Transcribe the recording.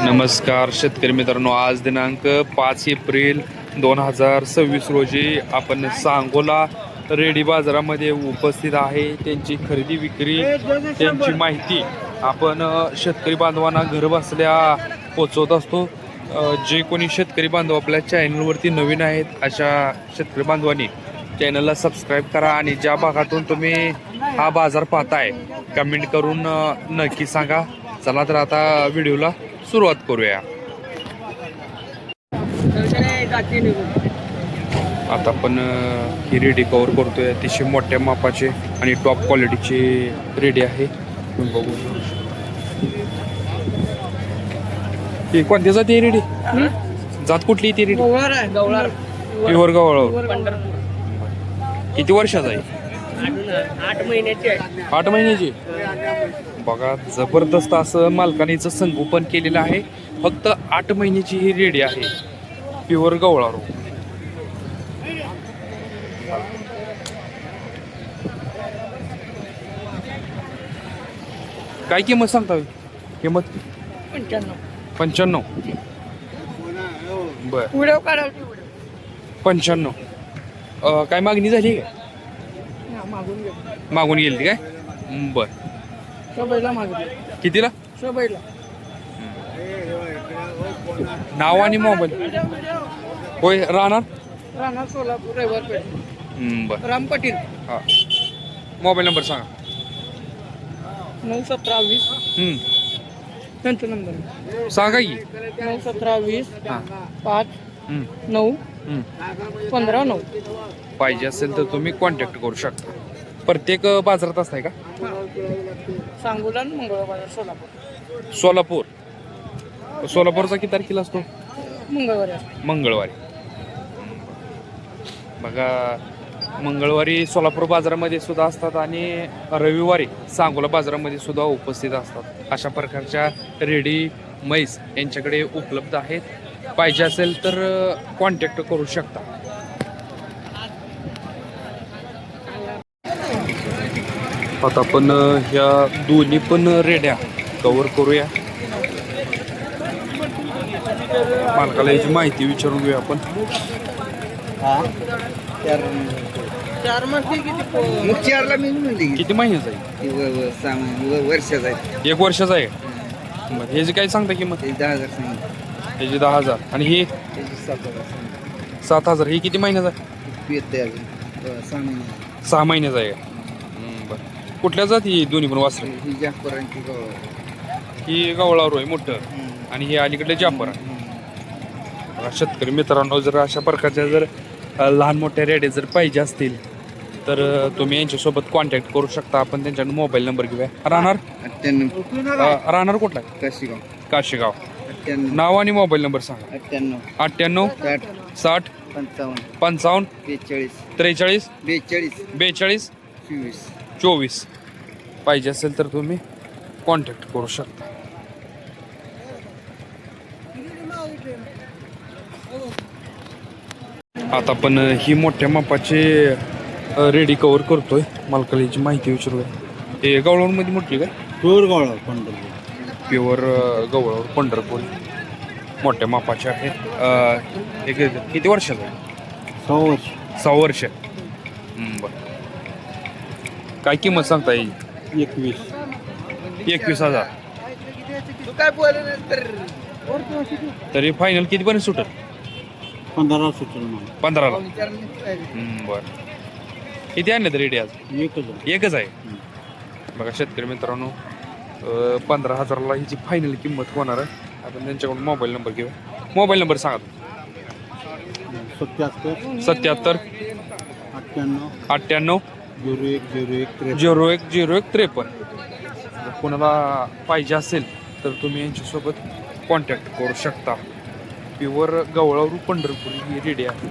नमस्कार शेतकरी मित्रांनो, आज दिनांक 5 एप्रिल 2026 रोजी आपण सांगोला रेडी बाजारामध्ये उपस्थित आहे. त्यांची खरेदी विक्री, त्यांची माहिती आपण शेतकरी बांधवांना घर बसल्या पोचवत असतो. जे कोणी शेतकरी बांधव आपल्या चॅनलवरती नवीन आहेत अशा शेतकरी बांधवांनी चॅनलला सबस्क्राईब करा आणि ज्या भागातून तुम्ही हा बाजार पाहताय कमेंट करून नक्की सांगा. चला तर आता व्हिडिओला सुरुवात करूया. आता आपण ही रेडी कव्हर करतोय. अतिशय मोठ्या मापाचे आणि टॉप क्वालिटीचे रेडी आहे. बघू ही कोणत्या जाती आहे रेडी? जात कुठली ती रेडी? प्युअर गवळावर. किती वर्षाचा आहे? 8 महिन्याची. बघा, जबरदस्त असं मालकानीचं संगोपन केलेलं आहे. फक्त 8 महिन्याची ही रेडी आहे, प्युअर गवळावर. काय किंमत सांगता? किंमत 95. बर, 95. काय मागणी झाली काय? मागून गेली काय? बर. कितीला? नाव आणि मोबाईल? होय, राहणार सोलापूर रविवारपेठ. बर. राम पाटील. हा, मोबाईल नंबर सांगा. 91720 त्यांचा नंबर सांगा की. 91720 हां 5 9 15 9. पाहिजे असेल तर तुम्ही कॉन्टॅक्ट करू शकता. प्रत्येक बाजारात असताय का? सांगोला आणि मंगळवार बाजार सोलापूर. सोलापूरचा किती तारखेला असतो? मंगळवारी. मंगळवारी. बघा, मंगळवारी सोलापूर बाजारामध्ये सुद्धा असतात आणि रविवारी सांगोला बाजारामध्ये सुद्धा उपस्थित असतात. अशा प्रकारच्या रेडी म्हैस यांच्याकडे उपलब्ध आहेत. पाहिजे असेल तर कॉन्टॅक्ट करू शकता. आता आपण ह्या दोन्ही पण रेड्या कव्हर करूया. मालकाला याची माहिती विचारून घेऊया आपण. किती महिन्याचा आहे? वर्षाचा आहे. 1 वर्षाचा आहे. मग ह्याची काय सांगता किंमत? 10,000. ह्याची 10,000. आणि ही 7,000. ही किती महिन्याचा आहे? 6 महिन्याचा आहे. बरं. कुठल्या जाती दोन्ही पण वासरे? ही गवळावर आहे मोठं आणि ही अलीकडे जापर. शेतकरी मित्रांनो, जर अशा प्रकारच्या जर लहान मोठ्या रेड्या जर पाहिजे असतील तर तुम्ही यांच्यासोबत कॉन्टॅक्ट करू शकता. आपण त्यांच्याकडून मोबाईल नंबर घेऊया. राहणार कुठला? काशीगाव. नाव आणि मोबाईल नंबर सांगा. 98 60 55 43 42 24. पाहिजे असेल तर तुम्ही कॉन्टॅक्ट करू शकता. आता आपण ही मोठ्या मापाचे रेडी कव्हर करतोय. मालकाला याची माहिती विचारूया. हे गवळावरमध्ये म्हटली काय? प्युअर गवळावर पंढरपूर. प्युअर गवळावर पंढरपूर मोठ्या मापाचे आहेत. एक किती वर्षाचं आहे? 6 वर्ष. 6 वर्ष. बरं. काय किंमत सांगता येईल? 21,000. तरी फायनल कितीपर्यंत सुटेल? 15 सुटेल. 15ला. बरं. किती आणले तर रेडी आज? एकच आहे. बघा शेतकरी मित्रांनो, 15,000ला हिची फायनल किंमत होणार आहे. आपण त्यांच्याकडून मोबाईल नंबर घेऊ. मोबाईल नंबर सांगा. 77 98 0101 जर कोणाला पाहिजे असेल तर तुम्ही यांच्यासोबत कॉन्टॅक्ट करू शकता. प्युअर गवळावर पंढरपूर ही रेडी आहे.